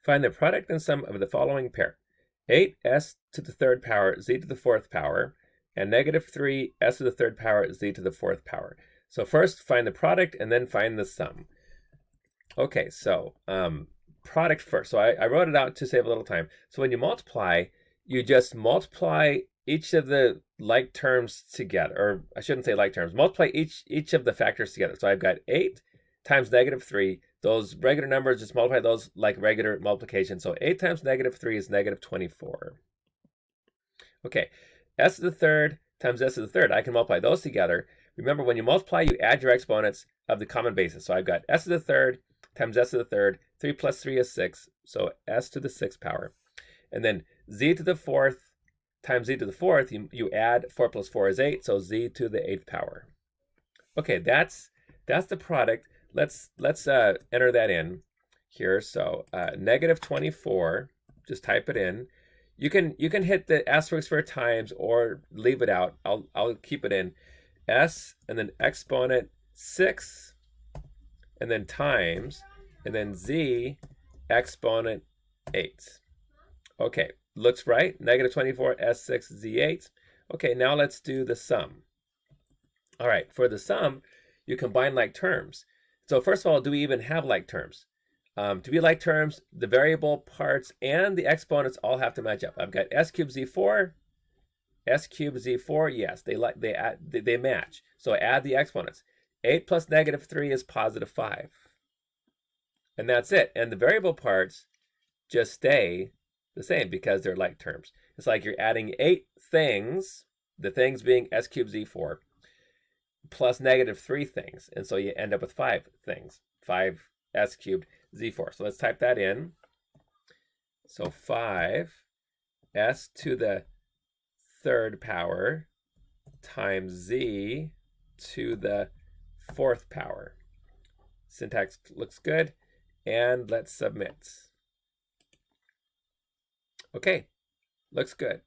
Find the product and sum of the following pair. 8s to the third power z to the fourth power, and negative 3s to the third power z to the fourth power. So first find the product and then find the sum. Okay, so product first. So I wrote it out to save a little time. So when you multiply, you just multiply each of the like terms together, or I shouldn't say like terms, multiply each of the factors together. So I've got 8 times negative 3. Those regular numbers, just multiply those like regular multiplication. So 8 times negative 3 is negative 24. Okay, s to the third times s to the third. I can multiply those together. Remember, when you multiply, you add your exponents of the common basis. So I've got s to the third times s to the third. 3 plus 3 is 6, so s to the sixth power. And then z to the fourth times z to the fourth, you add 4 plus 4 is 8, so z to the eighth power. Okay, that's the product. Let's enter that in here. So negative 24, just type it in. You can hit the asterisk for times or leave it out. I'll keep it in. S and then exponent 6 and then times and then z exponent 8. Okay, looks right. Negative 24 S6 Z8. Okay, now let's do the sum. All right, for the sum, you combine like terms. So first of all, do we even have like terms? To be like terms, the variable parts and the exponents all have to match up. I've got s cubed z4, s cubed z4. Yes, they match. So add the exponents. 8 plus negative 3 is positive 5. And that's it. And the variable parts just stay the same because they're like terms. It's like you're adding 8 things, the things being s cubed z4, plus negative 3 things. And so you end up with 5 things, 5s cubed z4. So let's type that in. So 5s to the third power times z to the fourth power. Syntax looks good. And let's submit. Okay, looks good.